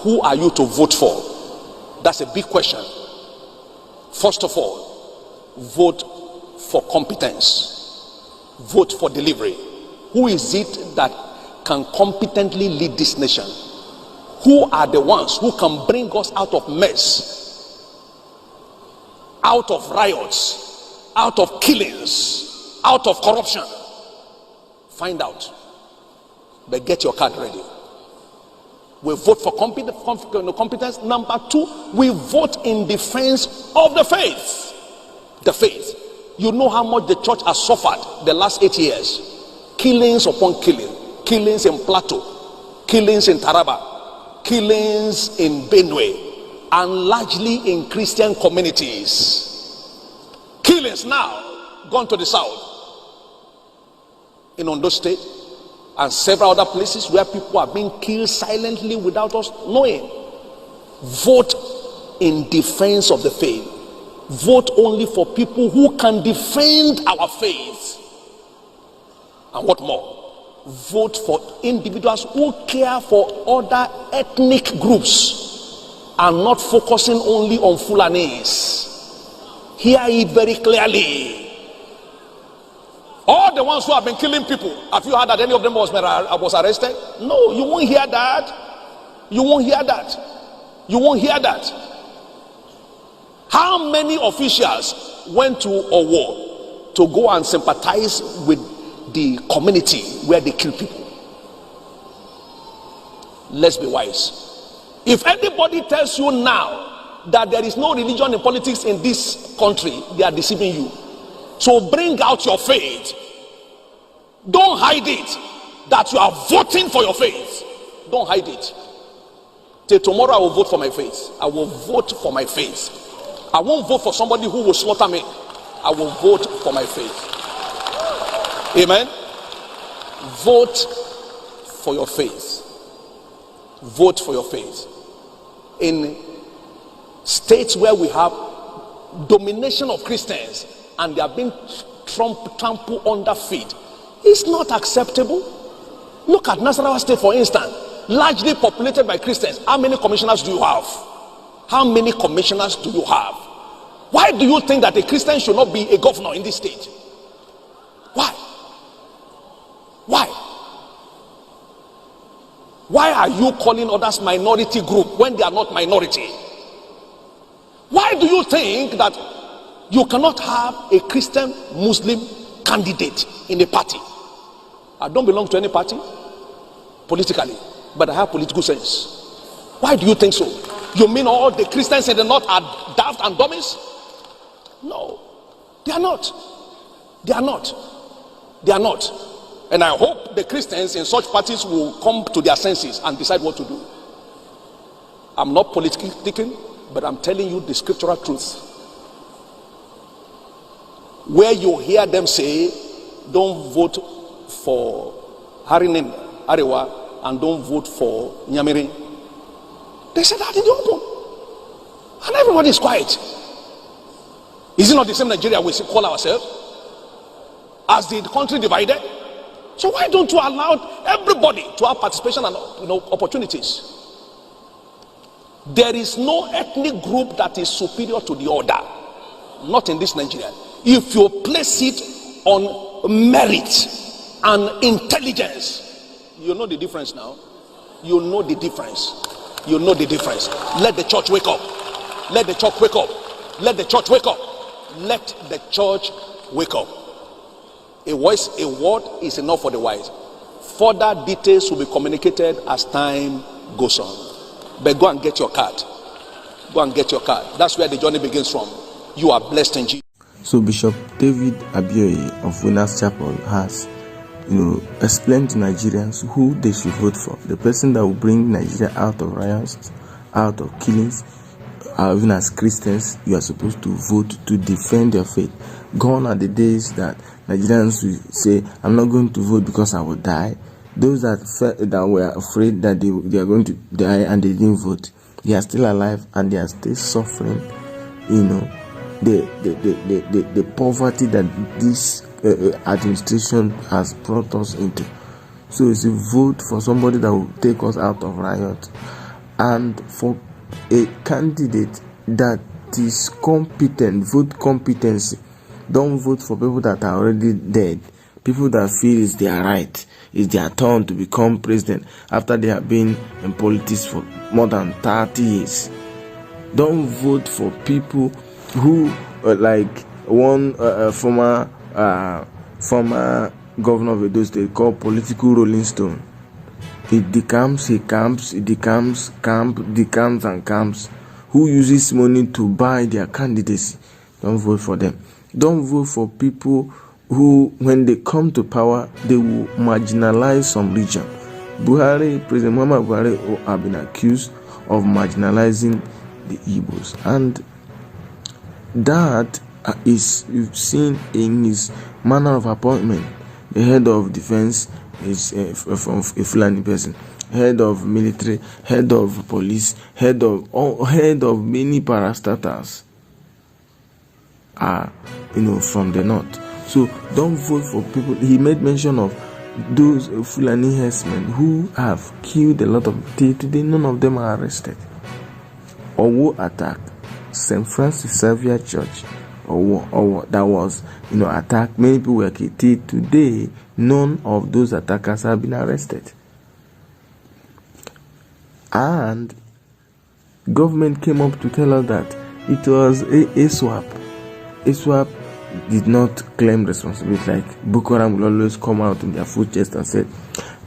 who are you to vote for? That's a big question. First of all, vote for competence. Vote for delivery. Who is it that can competently lead this nation? Who are the ones who can bring us out of mess, out of riots, out of killings, out of corruption? Find out. But get your card ready. We vote for competence. Number two, we vote in defense of the faith. The faith. You know how much the church has suffered the last 8 years. Killings upon killing. Killings in Plateau. Killings in Taraba. Killings in Benue. And largely in Christian communities. Killings now gone to the south. In Ondo State. And several other places where people are being killed silently without us knowing. Vote in defense of the faith. Vote only for people who can defend our faith. And what more? Vote for individuals who care for other ethnic groups and not focusing only on Fulanis. Hear it very clearly. All the ones who have been killing people, have you heard that any of them was arrested? No, you won't hear that. You won't hear that. You won't hear that. How many officials went to Owo to go and sympathize with the community where they kill people? Let's be wise. If anybody tells you now that there is no religion in politics in this country, they are deceiving you. So bring out your faith. Don't hide it that you are voting for your faith. Don't hide it. Till tomorrow I will vote for my faith. I will vote for my faith. I won't vote for somebody who will slaughter me. I will vote for my faith. Amen. Vote for your faith. Vote for your faith. In states where we have domination of Christians and they are being trampled under feet, it's not acceptable. Look at Nasarawa State, for instance, largely populated by Christians. How many commissioners do you have? How many commissioners do you have? Why do you think that a Christian should not be a governor in this state? Why? Why? Why are you calling others minority group when they are not minority? Why do you think that you cannot have a Christian Muslim candidate in a party? I don't belong to any party politically, but I have political sense. Why do you think so? You mean all the Christians in the north are daft and dummies? No, they are not. They are not. They are not. And I hope the Christians in such parties will come to their senses and decide what to do. I'm not politically thinking, but I'm telling you the scriptural truth. Where you hear them say, don't vote for Harinin Arewa and don't vote for Nyamirin, they say that in the open. And everybody is quiet. Is it not the same Nigeria we call ourselves? As the country divided? So why don't you allow everybody to have participation and opportunities? There is no ethnic group that is superior to the other. Not in this Nigeria. If you place it on merit and intelligence, you know the difference now. You know the difference. You know the difference. Let the church wake up. Let the church wake up. Let the church wake up. Let the church wake up. A word is enough for the wise. Further details will be communicated as time goes on. But go and get your card. Go and get your card. That's where the journey begins from. You are blessed in Jesus. So Bishop David Abioye of Winners Chapel has, explained to Nigerians who they should vote for. The person that will bring Nigeria out of riots, out of killings. Even as Christians, you are supposed to vote to defend your faith. Gone are the days that Nigerians will say, I'm not going to vote because I will die. Those that were afraid that they are going to die and they didn't vote, they are still alive and they are still suffering, the poverty that this administration has brought us into. So it's a vote for somebody that will take us out of riot and for a candidate that is competent, vote competency. Don't vote for people that are already dead, people that feel it's their right, it's their turn to become president after they have been in politics for more than 30 years. Don't vote for people who, like one former governor of Edo State called political rolling stone. It decamps, he camps, it decamps, decamps and camps. Who uses money to buy their candidacy? Don't vote for them. Don't vote for people who, when they come to power, they will marginalize some region. President Muhammadu Buhari have been accused of marginalizing the Igbos, and that is seen in his manner of appointment. The head of defense is from a Fulani person, head of military, head of police, head of many parastatals are from the north. So don't vote for people. He made mention of those Fulani herdsmen who have killed a lot of people. Today none of them are arrested. Owo attack, St. Francis Xavier Church, Owo that was attacked. Many people were killed. Today none of those attackers have been arrested. And government came up to tell us that it was a swap. A swap did not claim responsibility, like Boko Haram will always come out in their full chest and say,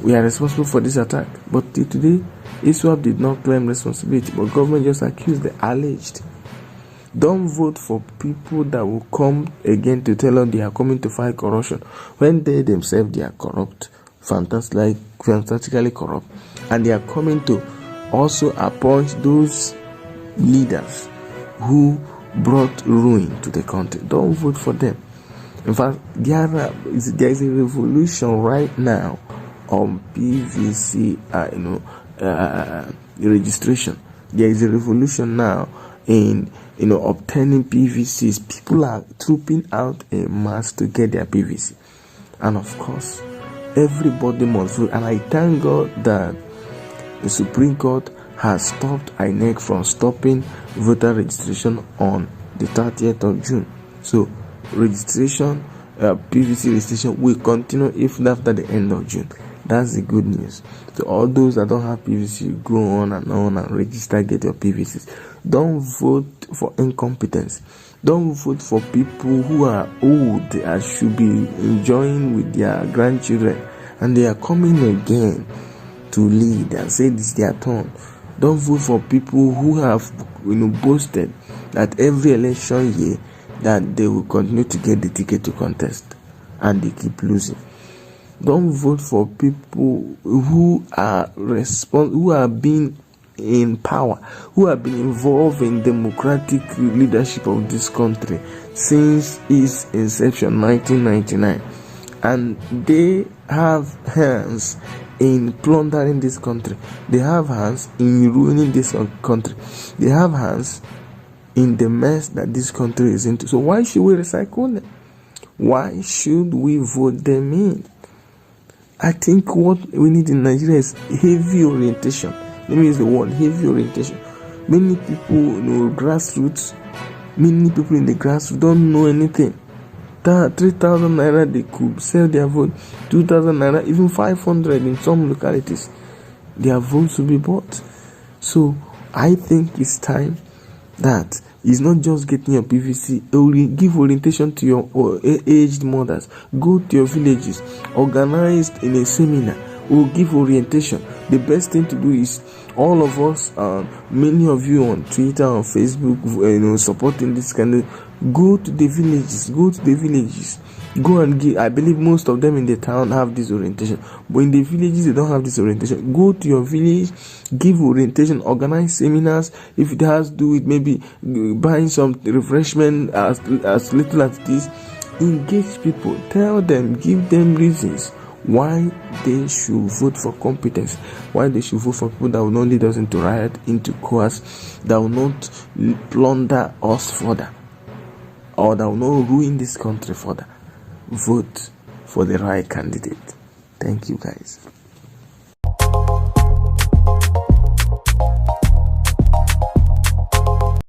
we are responsible for this attack. But today, ISWAP did not claim responsibility, but government just accused the alleged. Don't vote for people that will come again to tell us they are coming to fight corruption when they themselves they are corrupt, fantastically corrupt, and they are coming to also appoint those leaders who brought ruin to the country. Don't vote for them. In fact, there is a revolution right now on PVC, registration. There is a revolution now in obtaining PVCs. People are trooping out en masse to get their PVC, and of course, everybody must vote. And I thank God that the Supreme Court has stopped INEC from stopping voter registration on the 30th of June. So registration, PVC registration will continue even after the end of June. That's the good news. So all those that don't have PVC, go on and register, get your PVCs. Don't vote for incompetence. Don't vote for people who are old and should be enjoying with their grandchildren, and they are coming again to lead and say this is their turn. Don't vote for people who have boasted that every election year that they will continue to get the ticket to contest, and they keep losing. Don't vote for people who are who have been in power, who have been involved in democratic leadership of this country since its inception, 1999, and they have hands in plundering this country. They have hands in ruining this country. They have hands in the mess that this country is into. So why should we recycle them? Why should we vote them in? I think what we need in Nigeria is heavy orientation. Let me use the word heavy orientation. Many people, grassroots, many people in the grassroots don't know anything. 3,000 naira they could sell their vote, 2,000 naira, even 500 in some localities. Their votes will be bought. So I think it's time that it's not just getting your PVC. Give orientation to your aged mothers. Go to your villages, organized in a seminar, or give orientation. The best thing to do is all of us, many of you on Twitter, on Facebook, supporting this kind of. Go to the villages. Go and give. I believe most of them in the town have this orientation, but in the villages they don't have this orientation. Go to your village, give orientation, organize seminars. If it has to do with maybe buying some refreshment as little as this, engage people, tell them, give them reasons why they should vote for competence, why they should vote for people that will not lead us into riot, into chaos, that will not plunder us further, or that will not ruin this country further. Vote for the right candidate. Thank you, guys.